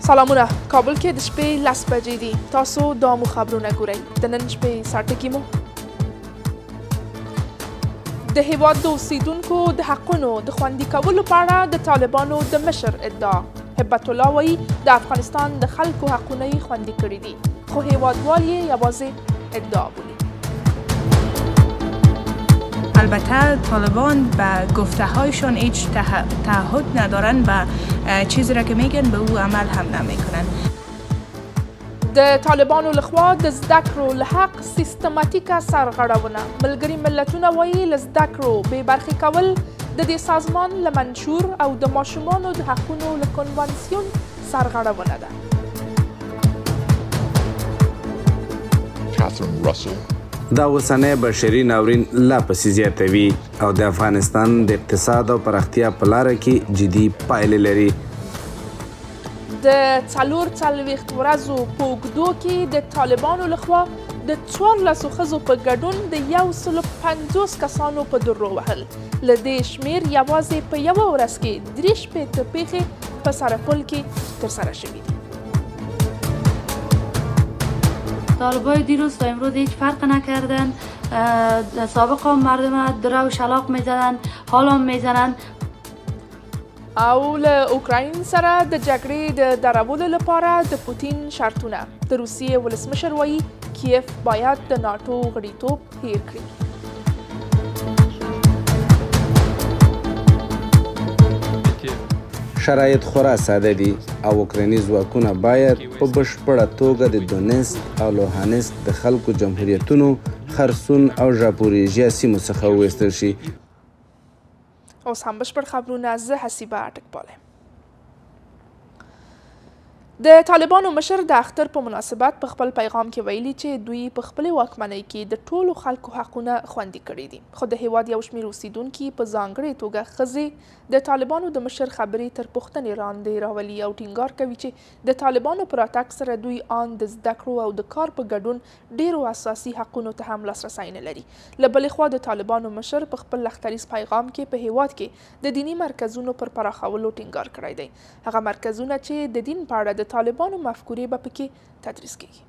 سلامونه. کابل کې د شپې 10 بجې دي. تاسو دا مو خبرونه ګورئ. د نن شپې ساعتکې مو د هیواد د اوسیدونکو د حقونو د خوندي کولو په اړه د طالبانو د مشر ادعا. هبت الله وایي د افغانستان د خلکو حقونه یې خوندي کړي دي، خو هیوادوال یې یوازې ادعا بولي. البته طالبان به گفته هایشان هیچ تعهد ندارن و چیزی را که میگن به او عمل هم نمیکنن. د طالبانو لخوا د زده کړو له حق سیستماتیکه سرغړونه. ملګري ملتونه وایي له زده کړو بې برخې کول د دې سازمان له منشور او د ماشومانو د حقونو له کنوانسیون سرغړونه ده. Catherine Russell دا اوسنی بشري ناورین لا پسې زیاتوي او د افغانستان د اقتصاد او پراختیا په لاره کې جدي پایلې لري. د 44 ورځو په اوږدو کې د طالبانو لخوا د 14 ښځو په ګډون د 150 کسانو په درو وهل. له دې شمېر یوازې په یوه ورځ کې 63 پیښې په سرپل کې ترسره شوي دي. طالبای دیروز تا امروز هیچ فرق نکردن. سابق هم مردم درو شلاق میزدن، حالا هم میزنن. او له اوکراین سره د جګړې د درولو لپاره د پوتین شرطونه. د روسیې ولسمشر وایي کیف باید د ناټو غړیتوب هیر کړي. شرایط خورا ساده دي او اوکرایني ځواکونه باید په بشپړه توګه د دونیتسک او لوهانسک د خلکو جمهوریتونو خرسون او ژاپوریژیا سیمو څخه وویستل شي. اوس هم بشپړ خبرونه. زه حسیبه اټکپاله. د طالبانو مشر د اختر په مناسبت په خپل پیغام کې ویلي چې دوی په خپلې واکمنۍ کې د ټولو خلکو حقونه خوندي کړي دي، خو د هیواد یو شمېر اوسیدونکي په ځانګړې توګه ښځې د طالبانو د مشر خبرې تر پوښتنې لاندې راولي او ټینګار کوي چې د طالبانو په راتګ سره دوی آن د زده کړو او د کار په ګډون ډیرو اساسي حقونو ته هم لاسرسی نه لري. له بلې خوا د طالبانو مشر په خپل لښکریز پیغام کې په هیواد کې د دیني مرکزونو پر پراخولو ټینګار کړی دی. هغه مرکزونه چې د دین په اړه د طالبانو مفکورې به پکې تدریس کیږي.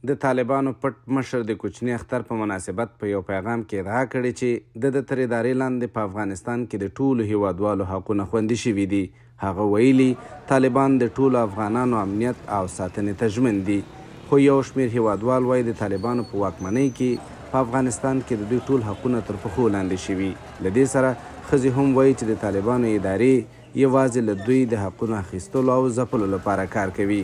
د طالبانو پټ مشر د کوچني اختر په مناسبت په یو پیغام کې ادعا کړې چې د تر ادارې لاندې په افغانستان کې د ټولو هیوادوالو حقونه خوندي شوي دي. هغه ویلي طالبان د ټولو افغانانو امنیت او ساتنې ته ژمن دي، خو یو شمېر هیوادوال وایي د طالبانو په واکمنۍ کې په افغانستان کې د دوی ټول حقونه تر پښو لاندې شوي. له دې سره ښځې هم وایي چې د طالبانو ادارې یوازې له دوی د حقونو اخیستلو او ځپلو لپاره کار کوي.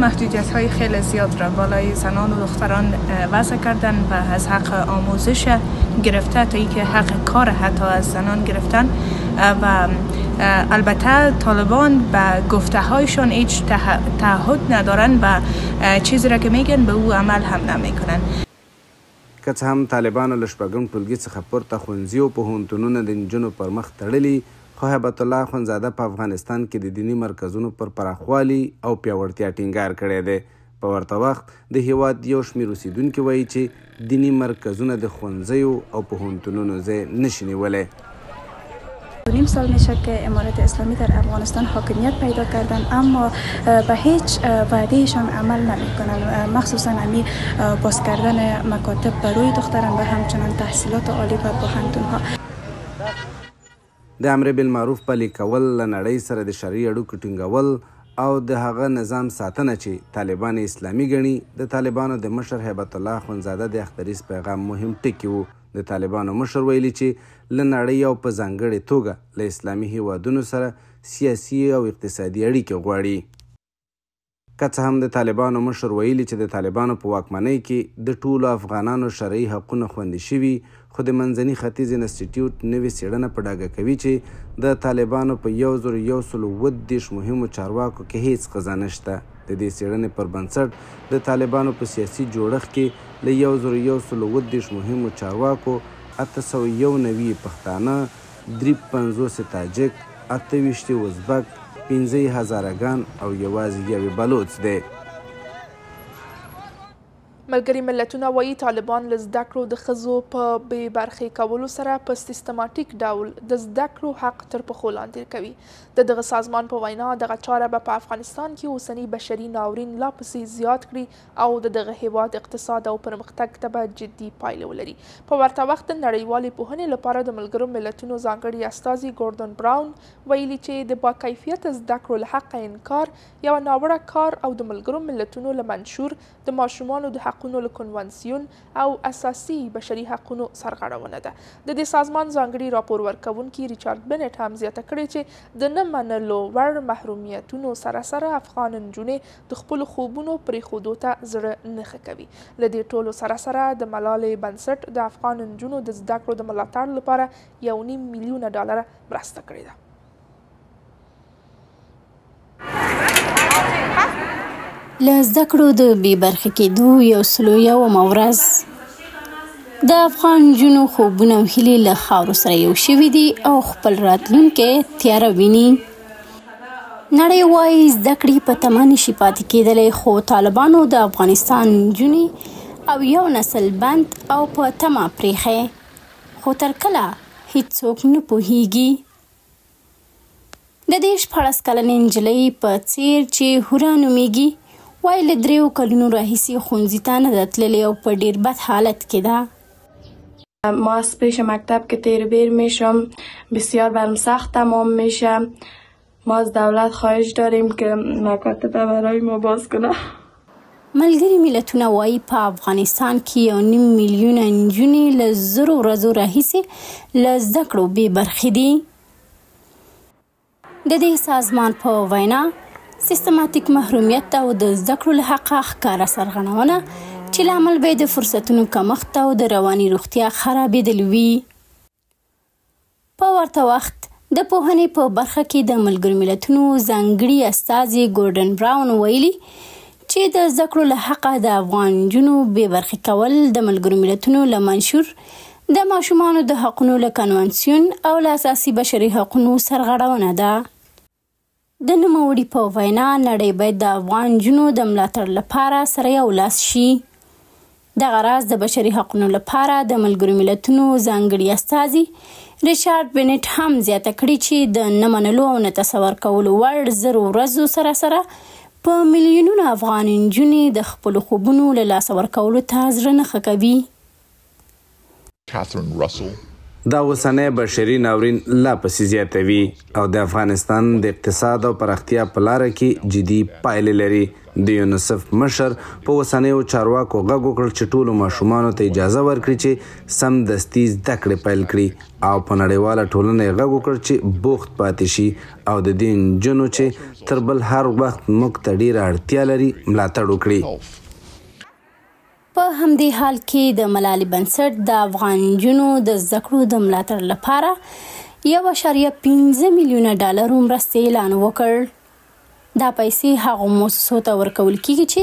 محدودیت های خیلی زیاد را بالای زنان و دختران وضع کردن و از حق آموزش گرفته تا اینکه حق کار حتی از زنان گرفتن و البته طالبان به گفته هایشان هیچ تعهد ندارن و چیزی را که میگن به او عمل هم نمیکنن. که څه هم طالبانو له شپږم ټولګي څخه پورته ښوونځي او پوهنتونونه د نجونو پر مخ تړلي، خو هبت الله اخندزاده په افغانستان کې د دیني مرکزونو پر پراخوالي او پیاوړتیا ټینګار کړی دی. په ورته وخت د هیواد یو شمېر اوسیدونکي وایي چې دیني مرکزونه د ښوونځیو او پوهنتونونو ځای نشي نیولی. 2.5 سال میشه که امارت اسلامی در افغانستان حاکمیت پیدا کردن، اما به هیچ وعدهشان عمل نمیکنن، مخصوصا امی باز کردن مکاتب برای دختران و همچنان تحصیلات عالی و پوهنتونها. د امر بالمعروف پلي کول، له نړۍ سره د شرعي اړیکو ټینګول او د هغه نظام ساتنه چې طالبان اسلامي ګڼي د طالبانو د مشر هبت الله اخندزاده د اختریز پیغام مهم ټکي وو. د طالبانو مشر ویلي چې له نړۍ او په ځانګړې توګه له اسلامي هیوادونو سره سیاسي او اقتصادي اړیکې غواړي. که څه هم د طالبانو مشر ویلي چې د طالبانو په واکمنۍ کې د ټولو افغانانو شرعي حقونه خوندي شوي، خو د منځني ختیځ انسټیټیوټ نوې څېړنه په ډاګه کوي چې د طالبانو په 1130 مهمو چارواکو کې هیڅ ښځه نشته. د دې څېړنې پر بنسټ د طالبانو په سیاسي جوړښت کې له 1130 مهمو چارواکو 891 پښتانه، 53 تاجک، 28 ازبک، 15 هزارګان او یوازې یوې بلوڅ دی. ملګري ملتونه وایي طالبان له زده کړو د ښځو په بې برخې کولو سره په سیستماتیک ډول د زده کړو حق تر پښو لاندې کوي. د دغه سازمان په وینا دغه چاره به په افغانستان کې اوسني بشري ناورین لا پسې زیات کړي او د دغه هیواد اقتصاد او پرمختګ ته به جدي پایلې ولري. په ورته وخت د نړیوالې پوهنې لپاره د ملګرو ملتونو ځانګړي استازي ګوردن براون ویلي چې د باکیفیته زده کړو له حقه انکار یوه ناوړه کار او د ملګرو ملتونو له منشور د ماشومانو د حقونو له کنونسیون او اساسي بشري حقونو سرغړونه ده. د دې سازمان ځانګړي راپور ورکوونکي ریچارډ بنټ هم زیاته کړې چې د نه منلو وړ محرومیتونو سره سره افغان نجونې د خپلو خوبونو پرېښودو ته زړه نه ښه کوي. له دې ټولو سره سره د ملالۍ بنسټ د افغان نجونو د زده کړو د ملاتړ لپاره $1.5 میلیونه مرسته کړې ده. له زده کړو د بې برخې کېدو 101 ورځ د افغان نجونو خوبونه او هیلې له خاورو سره یو شوي دي او خپل راتلونکی تیاره ویني. نړۍ وایي زده کړې په تمه نشي پاتې کېدلی، خو طالبانو د افغانستان نجونې او یو نسل بند او په تمه پرېښی، خو تر کله هیڅوک نه پوهیږي. د دې 14 کلنې نجلۍ په څیر چې هورا نومیږي وایي له 3 کلونو راهیسې ښوونځي ته نه ده تللې او په ډېر بد حالت کې ده. ما از پیش مکتب که تیر بیر میشم بسیار برم سخت تمام میشه. ما از دولت خواهش داریم که مکاتب برای ما باز کنه. ملګري ملتونه وایي په افغانستان کې 1.5 میلیونه نجونې له 0 ورځو راهیسې له زده کړو بې برخې دي. د دې سازمان په وینا سیستماتیک محرومیت او د زده کړو له حقه ښکاره سرغړونه چې لامل به د فرصتونو کمښت او د رواني روغتیا خرابېدل وي. په ورته وخت د پوهنې په برخه کې د ملګرو ملتونو ځانګړي استازي ګوردن براون ویلي چې د زده کړو له حقه د افغان نجونو بې برخې کول د ملګرو ملتونو له منشور د ماشومانو د حقونو له کنونسیون او له اساسي بشري حقونو سرغړونه ده. د نوموړي په وینا نړۍ باید د افغان نجونو د ملاتړ لپاره سره یو لاس شي. دغه راز د بشري حقونو لپاره د ملګرو ملتونو ځانګړي استازي ریچارډ بنټ هم زیاته کړې چې د نه منلو او نه تصور کولو وړ 0 ورځو سره سره په میلیونونو افغان نجونې د خپلو خوبونو له لاسه ورکولو ته زړه نه ښه کوي. Catherine Russell دا اوسنی بشري ناورین لا پسې زیاتوي او د افغانستان د اقتصاد او پراختیا په لاره کې جدي پایلې لري. د یونیسف مشر په اوسنیو چارواکو غږ وکړ چې ټولو ماشومانو ته اجازه ورکړي چې سمدستي زده کړې پیل کړي او په نړیواله ټولنه یې غږ وکړ چې بوخت پاتې شي او د دې نجونو چې تر بل هر وخت موږ ته ډېره اړتیا لري ملاتړ وکړي. په همدې حال کې د ملالۍ بنسټ د افغان نجونو د زده کړو د ملاتړ لپاره $1.5 میلیونه مرستې اعلان وکړ. دا پیسې هغو مؤسسو ته ورکول کیږي چې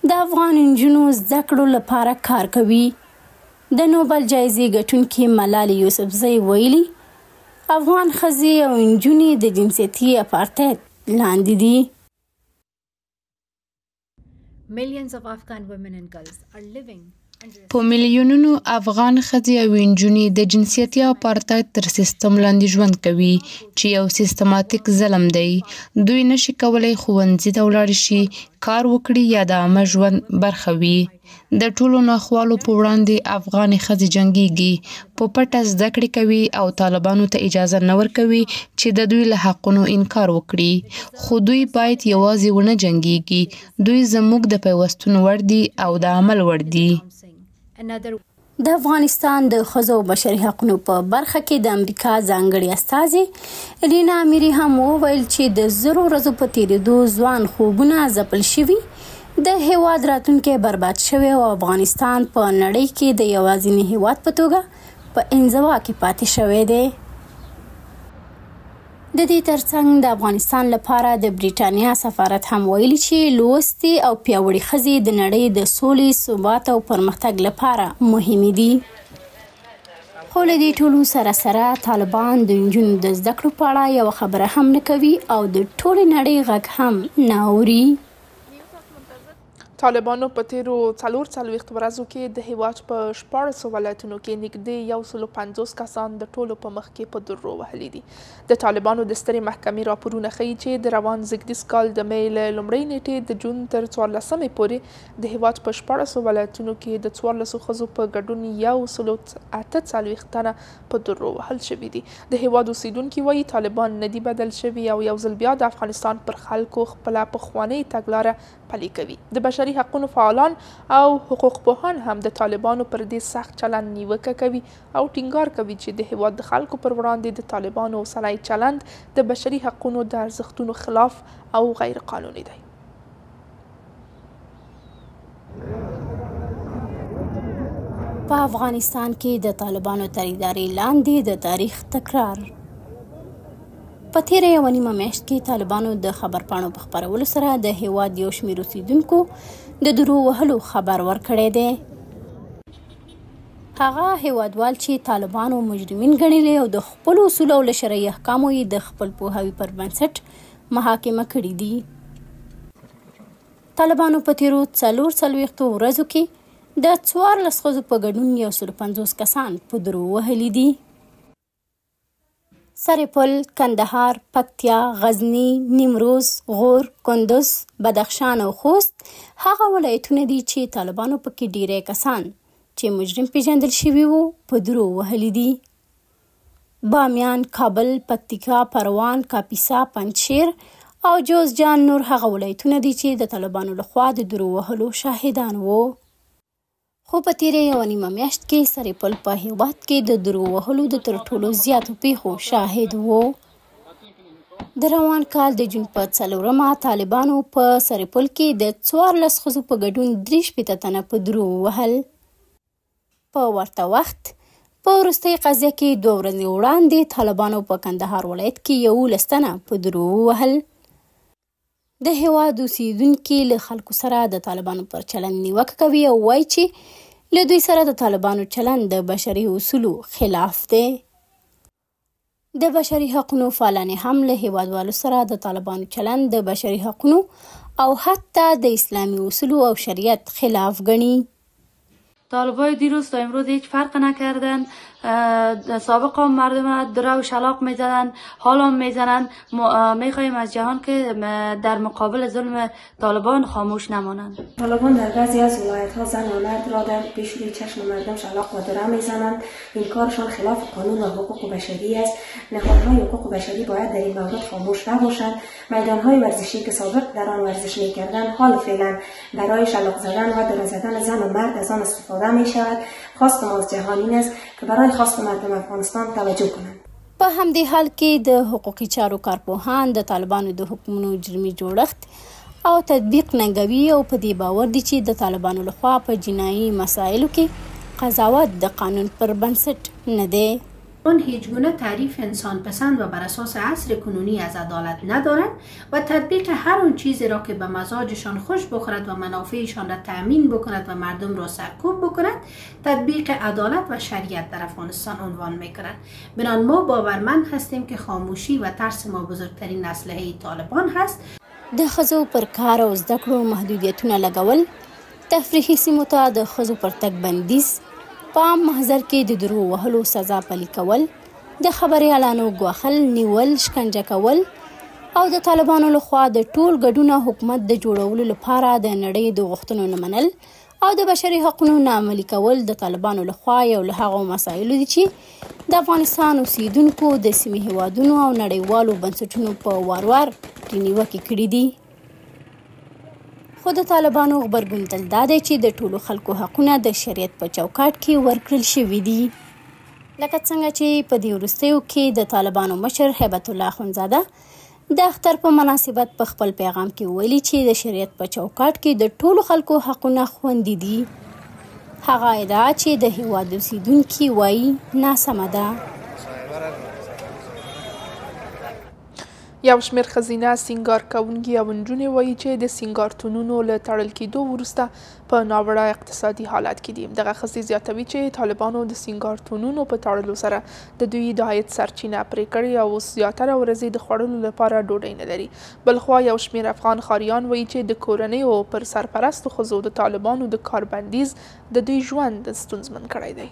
د افغان نجونو زده کړو لپاره کار کوي. د نوبل جایزې ګټونکې ملالۍ یوسفزۍ ویلي افغان ښځې او نجونې د جنسیتي اپارټایډ لاندې دي. په میلیونونو افغان ښځې او نجونې د جنسیتي اپارټایډ تر سیستم لاندې ژوند کوي چې یو سیستماتیک ظلم دی. دوی نشي کولی ښوونځي ته ولاړ شي، کار وکړي یا د عامه ژوند برخه وي. د ټولو ناخوالو په وړاندې افغانې ښځې جنګیږي، په پټه زده کړې کوي او طالبانو ته اجازه نه ورکوي چې د دوی له حقونو انکار وکړي. خو دوی باید یوازې ونه جنګیږي، دوی زموږ د پیوستون وړ دي او د عمل وړ دي. د افغانستان د ښځو بشري حقونو په برخه کې د امریکا ځانګړي استازي رینا امیري هم وویل چې د 0 ورځو په تیریدو ځوان خوبونه ځپل شوي، د هیواد راتلونکی برباد شوی او افغانستان په نړۍ کې د یوازیني هیواد په توګه په انزوا کې پاتې شوی دی. د دې ترڅنګ د افغانستان لپاره د بریټانیا سفارت هم ویلي چې لوستې او پیاوړې ښځې د نړۍ د سولې، ثبات او پرمختګ لپاره مهمې دي. خو له دې ټولو سره سره طالبان د نجونو د زده کړو په اړه یوه خبره هم نه کوي او د ټولې نړۍ غږ هم نه اوري. طالبانو په تیرو 40 ورځو کې د هیواد په 14 ولایتونو کې نږدې 150 کسان د ټولو په مخ کې په درو وهلي دي. د طالبانو د سترې محکمې راپورونه ښیي چې د روان زیږدیز کال د می له لومړۍ نیټې د جون تر 14مې پورې د هیواد په 14 ولایتونو کې د 14 ښځو په ګډون 148 تنه په درو وهل شوي دي. د هیواد اوسیدونکي وایي طالبان نه دي بدل شوي او یو ځل بیا د افغانستان پر خلکو خپله پخوانۍ تګلاره پلي کوي. د بشري حقونو فعالان او حقوق پوهان هم د طالبانو پر دې سخت چلند نیوکه کوي او ټینګار کوي چې د هیواد د خلکو پر وړاندې د طالبانو اوسنی چلند د بشري حقونو د ارزښتونو خلاف او غیر قانوني دی. په افغانستان کې د طالبانو تر ادارې لاندې د تاریخ تکرار. په تیره یوه نیمه میاشت کې طالبانو د خبرپاڼو په خپرولو سره د هیواد یو شمېر اوسیدونکو د درو وهلو خبر ورکړی دی. هغه هیوادوال چې طالبانو مجرمین ګڼلي او د خپلو اصولو او له شرعي احکامو یې د خپل پوهاوي پر بنسټ محاکمه کړي دي. طالبانو په تیرو 40 ورځو کې د 14 ښځو په ګډون 150 کسان په درو وهلي دي. سرپل، کندهار، پکتیا، غزنی، نیمروز، غور، کندز، بدخشان او خوست هغه ولایتونه دي چې طالبانو پکې ډیری کسان چې مجرم پیژندل شوي وو په درو وهلي دي. بامیان، کابل، پکتیکا، پروان، کاپیسا، پنجشیر او جوزجان نور هغه ولایتونه دي چې د طالبانو لخوا د درو وهلو شاهدان وو. خو په تیره یوه نیمه میاشت کې سرپل په هیواد کې د درو وهلو د تر ټولو زیاتو پیښو شاهد وو. د روان کال د جون په 4مه طالبانو په سرپل کې د 14 ښځو په ګډون 63 تنه په درو وهل. په ورته وخت په وروستۍ قضیه کې 2 ورځې وړاندې طالبانو په کندهار ولایت کې 11 تنه په درو وهل. د هیواد اوسیدونکي له خلکو سره د طالبانو پر چلند نیوکه کوي او وایي چې له دوی سره د طالبانو چلند د بشري اصولو خلاف دی. د بشري حقونو فعالانې هم له هیوادوالو سره د طالبانو چلند د بشري حقونو او حتی د اسلامی اصولو او شریعت خلاف ګڼي. طالبای دیروز تا امروز هیچ فرق نکردن. سابق هم مردم دره و شلاق میزدن، حالا میزنن. میخواهیم از جهان که در مقابل ظلم طالبان خاموش نمانند. طالبان در بعضی از ولایت ها زن و مرد را در پیش روی چشم مردم شلاق و دره میزنند. این کارشان خلاف قانون و حقوق بشری است. نهادهای حقوق بشری باید در این مورد خاموش نباشند. میدانهای ورزشی که سابق در آن ورزش میکردند حال فعلا برای شلاق زدن و دره زدن زن و مرد از آن استفاده میشود. خواست ما از جهان این است که برای خواست مردم افغانستان توجه کنند. په همدې حال کې د حقوقي چارو کارپوهان د طالبانو د حکمونو جرمي جوړښت او تطبیق ننګوي او په دې باور دي چې د طالبانو لخوا په جنایي مسایلو کې قضاوت د قانون پر بنسټ نه دی. آن هیچ گونه تعریف انسان پسند و بر اساس عصر کنونی از عدالت ندارند و تطبیق هر اون چیزی را که به مزاجشان خوش بخورد و منافعشان را تأمین بکند و مردم را سرکوب بکند تطبیق عدالت و شریعت در افغانستان عنوان میکنند. بنابراین ما باورمند هستیم که خاموشی و ترس ما بزرگترین اسلحه طالبان هست. د ښځو پر کار او زده کړو محدودیتونه لګول، تفریحي سیمو ته د ښځو پر تګ بندیز، په عام محضر کې د درو وهلو سزا پلي کول، د خبریالانو ګواښل، نیول، شکنجه کول او د طالبانو لخوا د ټول ګډونه حکومت د جوړولو لپاره د نړۍ د غوښتنو نه منل او د بشري حقونو نه عملي کول د طالبانو لخوا یو له هغو مسایلو دي چې د افغانستان اوسیدونکو د سیمې هیوادونو او نړیوالو بنسټونو په وار وار پرې نیوکې کړي دي. خو د طالبانو غبرګون تل دا دی چې د ټولو خلکو حقونه د شریعت په چوکاټ کې ورکړل شوي دي. لکه څنګه چې په دې وروستیو کې د طالبانو مشر هیبت الله اخندزاده د اختر په مناسبت په خپل پیغام کې ویلي چې د شریعت په چوکاټ کې د ټولو خلکو حقونه خوندي دي. هغه ادعا چې د هیواد اوسیدونکي وایي ناسمه ده. یو شمېر ښځینه سینګار کوونکي او نجونې وایي چې د سینګارتونونو له تړل کېدو وروسته په ناوړه اقتصادي حالت کې دي. دغه ښځې زیاتوي چې طالبانو د سینګارتونونو په تړلو سره د دوی د عاید سرچینه پرې کړې او اوس زیاتره ورځې د خوړلو لپاره ډوډۍ نه لري. بلخوا یو شمېر افغان ښاریان وایي چې د کورنیو پر سرپرستو ښځو د طالبانو د کار بندیز د دوی ژوند ستونزمن کړی دی.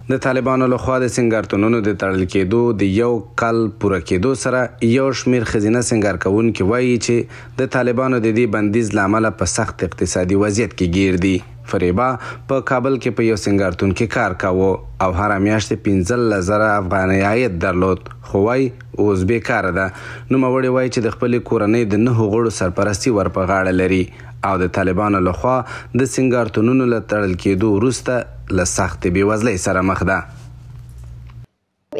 د طالبانو لخوا د سینګارتونونو د تړل کېدو د یو کال پوره کېدو سره یو شمېر ښځینه سینګار کوونکي وایي چې د طالبانو د دې بندیز له امله په سخت اقتصادي وضعیت کې ګیر دي. فریبا په کابل کې په یو سینګارتون کې کار کاوه او هره میاشت 15,000 افغانۍ عاید درلود، خو وایي اوس بېکاره ده. نوموړې وایي چې د خپلې کورنۍ د 9 غړو سرپرستي ور په غاړه لري او د طالبانو لخوا د سینګارتونونو له تړل کېدو وروسته له سخت بېوزلۍ سره مخ ده.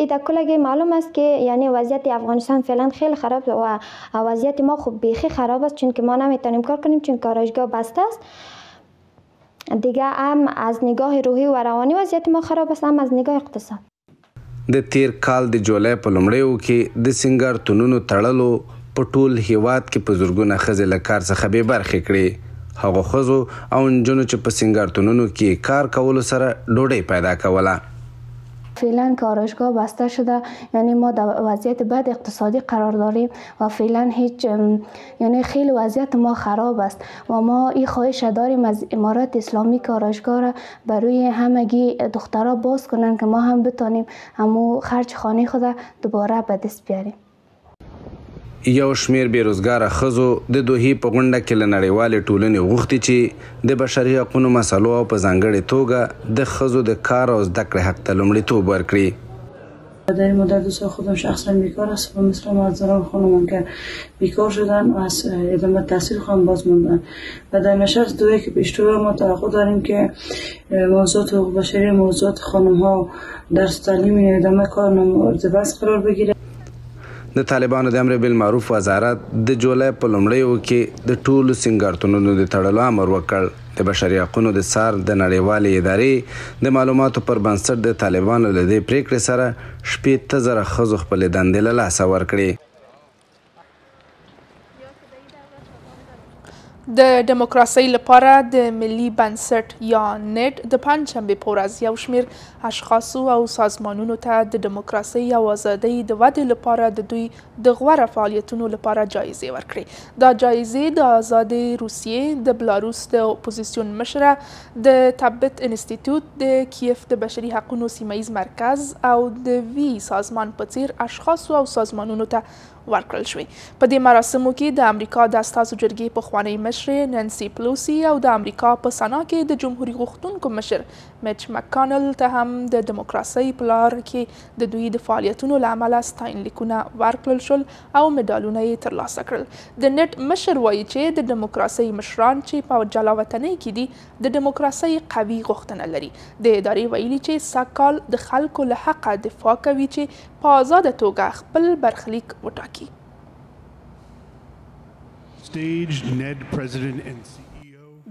ایده کلگی معلوم است که یعنی وضعیت افغانستان فعلا خیلی خراب و وضعیت ما خب بیخی خراب است، چون که ما نمیتونیم کار کنیم چون کارایشگاه بسته است. دیگه هم از نگاه روحی و روانی وضعیت ما خراب است، هم از نگاه اقتصاد. د تیر کال د جولای په لومړیو کې د سینګارتونونو تړلو په ټول هیواد کې په زرګونه ښځې له کار څخه بې برخې کړې. هغو ښځو او نجونو چې په سینګارتونونو کې کار کولو سره ډوډۍ پیدا کوله. فعلا کارایشگاه بسته شده، یعنی ما در وضعیت بد اقتصادی قرار داریم و فعلا هیچ یعنی خیلی وضعیت ما خراب است و ما این خواهش داریم از امارات اسلامی کارایشگاه را برای همگی دخترها باز کنن که ما هم بتانیم همو خرج خانه خود دوباره به دست بیاریم. یو شمیر بیروزګاره ښځو د دوحې په غونډه کې له نړیوالې ټولنې غوښتي چې د بشري حقونو مسلو او په ځانګړې توګه د ښځو د کار او زده کړې حق ته لومړیتوب ورکړي. در این مدت 2 سال خودم شخصا بیکار هستم و مثل معذران خانمان که بیکار شدن و از ادامه تحصیل خواهم باز موندن و در نشست دوحه که پیش رو ما توقع داریم که موضوعات حقوق بشری، موضوعات خانم ها درس تعلیم ادامه کار مورد بحث قرار بگیره. د طالبانو د امر بالمعروف وزارت د جولای په لومړیو کې د ټولو سینګارتونونو د تړلو امر وکړ. د بشري حقونو د څار د نړیوالې ادارې د معلوماتو پر بنسټ د طالبانو له دې پریکړې سره 60,000 ښځو خپلې دندې له لاسه ورکړې. د ډیموکراسۍ لپاره د ملي بنسټ یا نیټ د پنجشنبې په ورځ یو شمېر اشخاصو او سازمانونو ته د ډیموکراسۍ او ازادۍ د ودې لپاره د دوی د غوره فعالیتونو لپاره جایزې ورکړې. دا جایزې د آزادې روسیې، د بلاروس د اپوزیسیون مشره، د تبت انسټیټیوټ، د کیف د بشري حقونو سیمهیز مرکز او د وی سازمان په څیر اشخاصو او سازمانونو ته ورکړل شوې. په دې مراسمو کې د امریکا د استازو جرګې پخوانۍ مشرې نانسي پلوسي او د امریکا په سنا کې د جمهوري غوښتونکو مشر میچ مکانل ته هم د ډیموکراسۍ په لار کې د دوی د فعالیتونو له امله ستاینلیکونه ورکړل شول او مډالونه یې ترلاسه کړل. د نیټ مشر وایي چې د ډیموکراسۍ مشران چې په جلا وطنۍ کې دي د ډیموکراسۍ قوي غوښتنه لري. د ادارې ویلي چې سږکال د خلکو له حقه دفاع کوي چې په آزاده توګه خپل برخلیک وټاکي.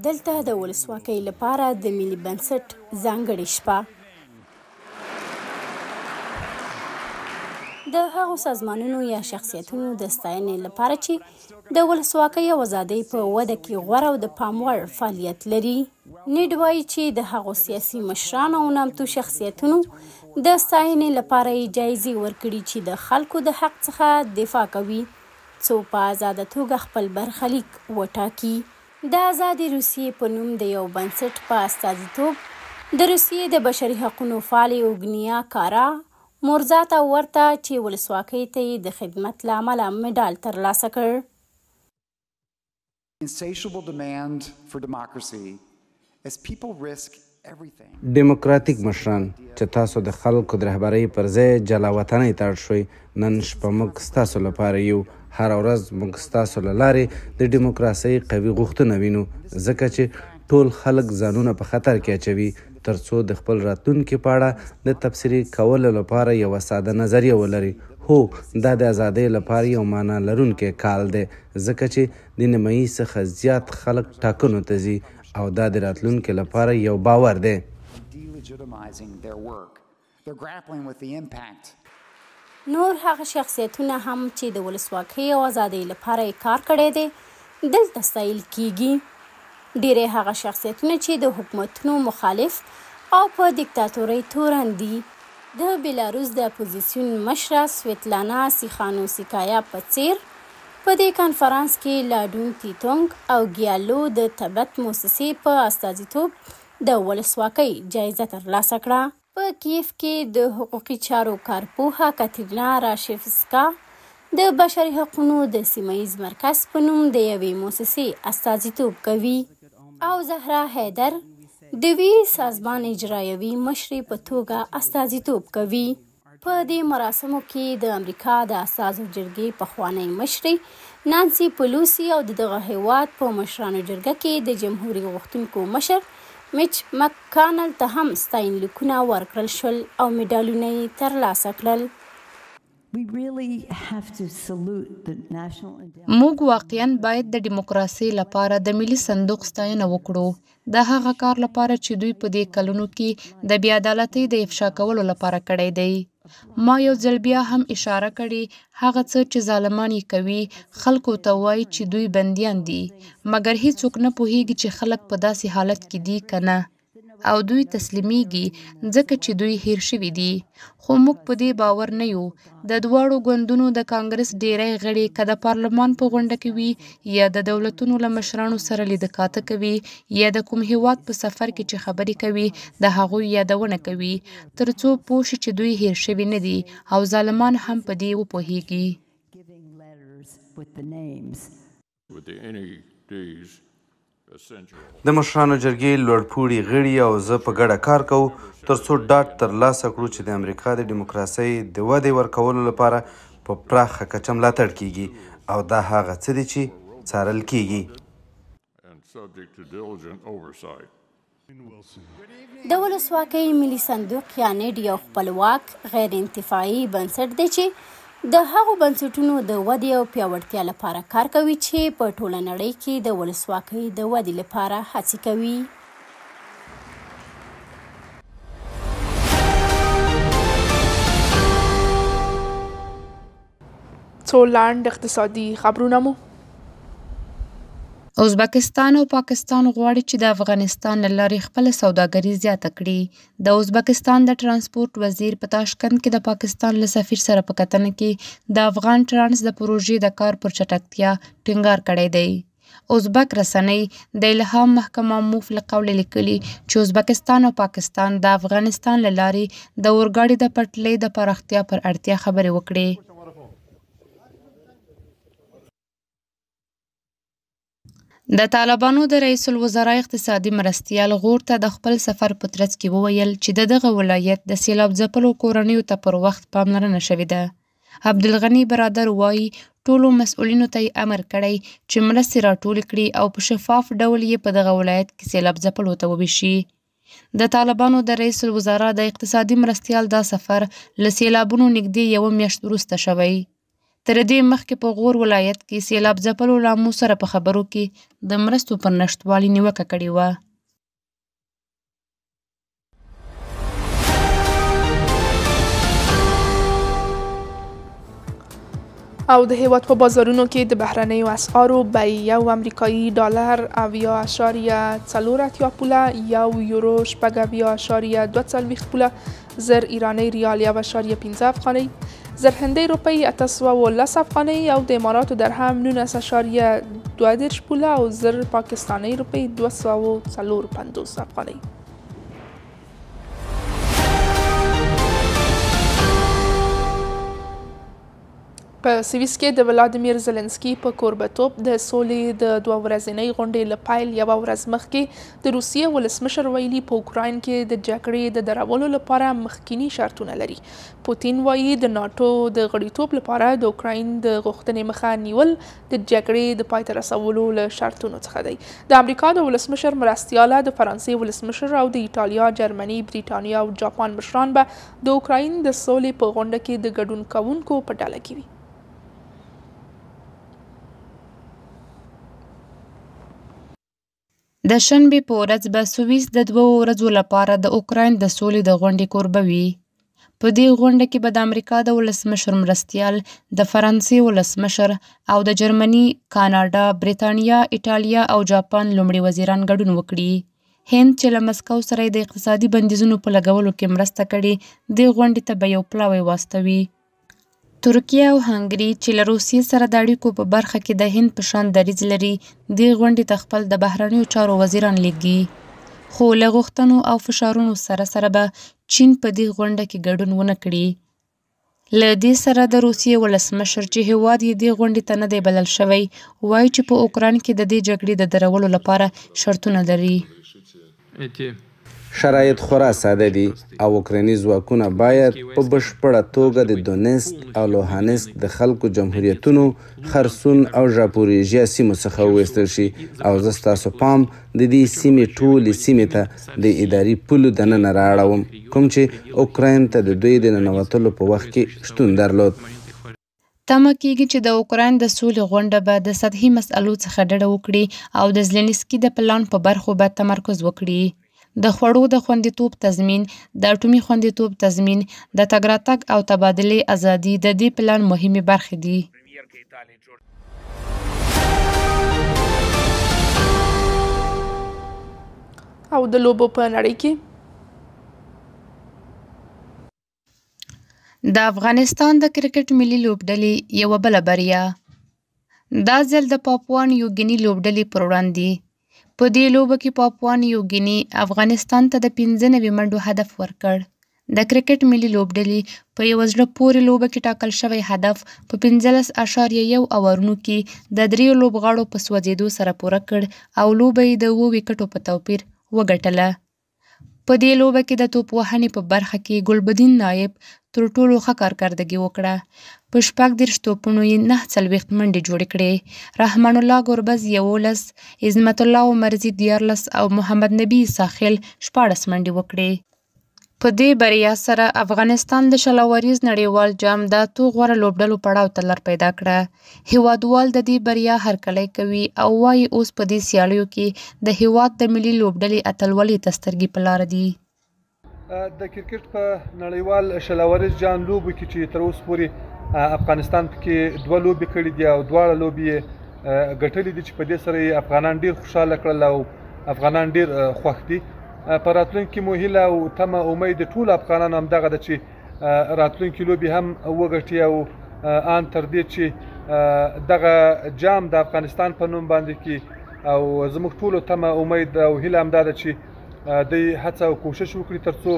دلته د ولسواکۍ لپاره د ملي بنسټ ځانګړې شپه د هغو سازمانونو یا شخصیتونو د ستاینې لپاره چې د ولسواکۍ او ازادۍ په وده کې غوره او د پام وړ فعالیت لري. نیډ وایي چې د هغو سیاسي مشرانو او نامتو شخصیتونو د ستاینې لپاره یې جایزې ورکړي چې د خلکو د حق څخه دفاع کوي څو په آزاده توګه خپل برخلیک وټاکي. د آزادې روسیې په نوم د یو بنسټ په استازیتوب د روسیې د بشري حقونو فعالې اوګنیا کارا مورزاتا ورته چې ولسواکۍ ته یې د خدمت له امله مډال ترلاسه کړ. ډیموکراتیک مشران چې تاسو د خلکو د رهبرۍ پر ځای جلا وطنۍ ته اړ شوئ، نن شپه موږ ستاسو لپاره یو. هره ورځ موږ ستاسو له لارې د ډیموکراسۍ قوي غوښتنه وینو، ځکه چې ټول خلک ځانونه په خطر کې اچوي ترڅو د خپل راتلونکي په اړه د تبصرې کولو لپاره یوه ساده نظریه ولري. هو، دا د ازادۍ لپاره یو معنا لرونکی کال دی، ځکه چې د نیمایي څخه زیات خلک ټاکنو ته ځي او دا د راتلونکي لپاره یو باور دی. نور هغه شخصیتونه هم چې د ولسواکۍ او ازادۍ لپاره یې کار کړی دی دلته ستایل کیږي. ډیری هغه شخصیتونه چې د حکومتونو مخالف او په دیکتاتورۍ تورن دي. د بیلاروس د اپوزیسیون مشره سویتلانا سیخانوسیکایا په څیر په دې کنفرانس کې لاډون تیتونګ او ګیالو د تبت موسسې په استازیتوب د ولسواکۍ جایزه ترلاسه کړه. په کیف کې د حقوقي چارو کارپوهه کاترینا راشفسکا د بشري حقوقو د سیمه‌ییز مرکز په نوم د یوې موسسې استازیتوب کوي او زهرا حیدر د وی سازمان اجرایوي مشرې په توګه استازیتوب کوي. په دې مراسمو کې د امریکا د اساسو جرګې پخوانی مشرې نانسي پلوسی او دغه هیواد په مشرانو جرګه کې د جمهوریت غوښتونکو مشر میچ مکانل ته هم ستاینلیکونه ورکړل شول او میډالونه یې ترلاسه کړل. موږ واقعاً باید د دیموکراسۍ لپاره د ملي صندوق ستاینه وکړو د هغه کار لپاره چې دوی په دې کلونو کې د بې عدالتۍ د افشا کولو لپاره کړی دی. ما یو ځل بیا هم اشاره کړې هغه څه چې ظالمان یې کوي خلکو ته وایي چې دوی بندیان دي مګر هیڅوک نه پوهیږي چې خلک په داسې حالت کې دي که نه او دوی تسلیمیږي ځکه چې دوی هیر شوي دي. خو موږ په دې باور نه یو. د دواړو ګوندونو د کانګرس ډیری غړي که د پارلمان په غونډه کې وي یا د دولتونو له مشرانو سره لیدکاته کوي یا د کوم هیواد په سفر کې چې خبرې کوي د هغوی یادونه کوي تر څو پوه شي چې دوی هیر شوي نه دي او ظالمان هم په دې وپوهیږي. د مشرانو جرګې لوړپوړي غړي او زه په ګډه کار کوو ترڅو ډاډ ترلاسه کړو چې د امریکا د ډیموکراسۍ د ودې ورکولو لپاره په پراخه کچه ملاتړ کیږي او دا هغه څه دي چې څارل کیږي. د ولسواکۍ ملي صندوق یا نیډ یو خپلواک غیر انتفاعي بنسټ دی چې د هغو بنسټونو د ودې او پیاوړتیا لپاره کار کوي چې په ټوله نړۍ کې د ولسواکۍ د ودې لپاره هڅې کوي. څو لاند اقتصادي خبرونه مو. ازبکستان او پاکستان غواړي چې د افغانستان له لارې خپله سوداګري زیاته کړي. د ازبکستان د ترانسپورت وزیر په تاشکند کې د پاکستان له سفیر سره په کتنه کې د افغان ټرانس د پروژې د کار پر چټکتیا ټینګار کړی دی. ازبک رسنۍ د الهام محکمه موف له قوله لیکلي چې ازبکستان او پاکستان د افغانستان له لارې د اورګاډي د پټلۍ د پراختیا پر اړتیا خبرې وکړې. د طالبانو د رئیس الوزرا اقتصادي مرستیال غور ته د خپل سفر په ترڅ کې وویل چې دغه ولایت د سیلاب ځپلو کورنیو ته پر وخت پاملرنه شوې ده. عبدالغني برادر وایي ټولو مسؤلینو ته یې امر کړی چې مرستې راټولې کړي او په شفاف ډول یې په دغه ولایت کې سیلاب ځپلو ته وویشي. د طالبانو د رئیس الوزرا د اقتصادي مرستیال دا سفر له سیلابونو نږدې یوه میاشت وروسته شوی. تر دې مخکې په غور ولایت کې سیلاب ځپلو له امو سره په خبرو کې د مرستو پر نشتوالي نیوکه کړې وه. او د هیواد په بازارونو کې د بهرنیو اسعارو بیې یو امریکایي ډالر 80.4 پوله، یو یورو 6.42 پوله، زر ایرانی ریال 1.15 افغانۍ، زر هندۍ روپۍ 810 افغانۍ او د اماراتو درهم 19.22 پوله او زر پاکستانۍ روپۍ 254 افغانۍ. په سویس کې د ولادیمیر زلنسکي په کوربه‌توب د سولې د 2 ورځنۍ غونډې له پیل یوه ورځ مخکې د روسیې ولسمشر ویلي په اوکراین کې د جګړې د درولو لپاره مخکینی شرطونه لري. پوتین وایي د ناټو د غړیتوب لپاره د اوکراین د غوښتنې مخه نیول د جګړې د پای ته رسولو له شرطونو څخه دی. د امریکا د ولسمشر مرستیاله، د فرانسې ولسمشر او د ایټالیا، جرمني، بریټانیا او جاپان مشران به د اوکراین د سولې په غونډه کې د ګډون کوونکو په ډله کې وي. د شنبې په ورځ به سویس د 2 ورځو لپاره د اوکراین د سولې د غونډې کوربه وي. په دې غونډه کې به د امریکا د ولسمشر مرستیال، د فرانسې ولسمشر او د جرمني، کاناډا، بریتانیا، ایټالیا او جاپان لومړي وزیران ګډون وکړي. هند چې له مسکو سره د اقتصادي بندیزونو په لګولو کې مرسته کړې، دې غونډې ته به یو پلاوی واستوي. ترکیه او هنګري چې له روسیې سره د اړیکو په برخه کې د هند په شان دریځ لري، دې غونډې ته خپل د بهرنیو چارو وزیران لیږي. خو له غوښتنو او فشارونو سره سره به چین په دې غونډه کې ګډون ونه کړي. له دې سره د روسیې ولسمشر چې هیواد یې دې غونډې ته نه دی بلل شوی، وایي چې په اوکراین کې د دې جګړې د درولو لپاره شرطونه لري. شرایط خورا ساده دي او اوکرایني ځواکونه باید په بشپړه توګه د دونیتسک او لوهانسک د خلکو جمهوریتونو، خرسون او ژاپوریژیا سیمو څخه وویستل شي. او زه ستاسو پام د دې سیمې ټولې سیمې ته د اداري پولو دننه رااړوم، کوم چې اوکراین ته د دوی د ننوتلو په وخت کې شتون درلود. تمه کېږي چې د اوکراین د سولې غونډه به د سطحي مسألو څخه ډډه وکړي او د زلنسکي د پلان په برخو به تمرکز وکړي. د خوړو د خوندیتوب تضمین، د اټومي خوندیتوب تضمین، د تګ راتګ او تبادلې ازادي د دې پلان مهمې برخې دي. او د لوبو په نړۍ کې د افغانستان د کرکټ ملي لوبډلې یوه بله بریا. دا ځل د پاپوا نیو ګیني لوبډلې پر وړاندې. په دې لوبه کې پاپوا نیو ګیني افغانستان ته د 95 منډو هدف ورکړ. د کرکټ ملي لوبډلې په یوه زړه پورې لوبه کې ټاکل شوی هدف په 15.1 اورونو کې د 3 لوبغاړو په سوځېدو سره پوره کړ او لوبه یې د 7 وکټو په توپیر وګټله. په دې لوبه کې د توپ وهنې په برخه کې ګلبدین نایب تر ټولو ښه کارکردګي وکړه. په 14 توپونو یې 49 منډې جوړې کړې. رحمان الله ګربز 11، عظمت الله عمرزي 14 او محمد نبي ساخیل 14 منډې وکړې. په دې بریا سره افغانستان د شلوریز نړیوال جام د 8 غوره لوبډلو پړاو ته لار پیدا کړه. هیوادوال د دې بریا هرکلی کوي او وایي اوس په دې سیالیو کې د هیواد د ملي لوبډلې اتلولۍ ته سترګې په لاره دي. د کرکټ په نړیوال شلوریز جام لوبو کې چې تر اوسه پورې افغانستان پکې 2 لوبې کړې دي او دواړه لوبې یې ګټلې دي چې په دې سره یې افغانان ډېر خوشحاله کړل او افغانان ډېر خوښ دي. په راتلونکي مو هیله او تمه امید د ټولو افغانانو همدغه ده چې راتلونکي لوبې هم وګټي او ان تر دې چې دغه جام د افغانستان په نوم باندې کې او زموږ ټولو تمه امید او هیله همدا ده چې دوی هڅه او کوشش وکړي تر څو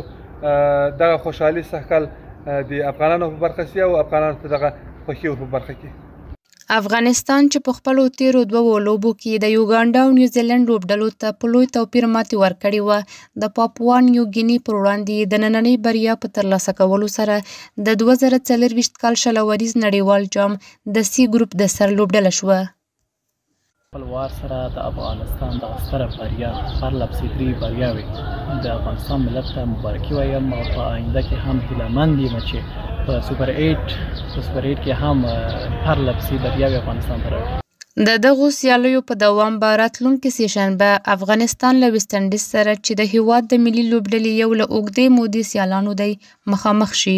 دغه خوشحالي سږکال د افغانانو په برخه سي او افغانانو ته دغه خوښي په برخه کې. افغانستان چې په خپلو تیرو 2 لوبو کې د یوګانډا او نیوزیلند لوبډلو ته په لوی توپیر ماتې ورکړې وه، د پاپوا نیو ګیني پر وړاندې د نننۍ بریا په ترلاسه کولو سره د 2024 کال شلوریز نړیوال جام د سی ګروپ د سر لوبډله شوه. خپل وار سره د افغانستان د ستره بریا پرلپسې 3 بریاوې د افغانستان ملت ته مبارکي وایم او په آینده کې هم هیلهمند یم چې په سوپر 8 کې هم پرلپسې بریاوې افغانستان ته راوړي. د دغو سیالیو په دوام به راتلونکي سېشنبه افغانستان له ویسټ انډیز سره چې د هیواد د ملي لوبډلې یو له اوږدې مودې سیالانو دی مخامخ شي.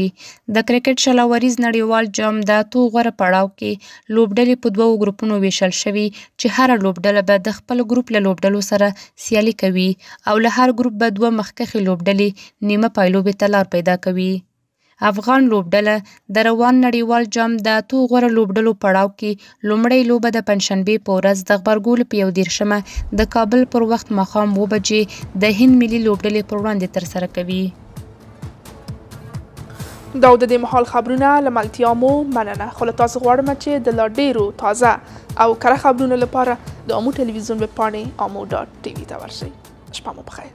د کرکټ شلوریز نړیوال جام د 8 غوره پړاو کې لوبډلې په 2 ګروپونو ویشل شوي چې هره لوبډله به د خپل ګروپ له لوبډلو سره سیالي کوي او له هر ګروپ به 2 مخکښې لوبډلې نیمه پایلوبې ته لار پیدا کوي. افغان لوبډله د روان نړیوال جام د 8 غوره لوبډلو پړاو کې لومړۍ لوبه د پنجشنبې په ورځ د غبرګولو په 21 د کابل پر وخت ماښام 9 بجې د هند ملي لوبډلې پر وړاندې ترسره کوي. دا د دې مهال خبرونه له ملتیا مو مننه. خو له تاسو غواړم چې د لا ډېرو تازه او کره خبرونو لپاره د آمو ټلویزیون ویب پاڼې amo.tv ته ورشئ. شپه مو بخیر.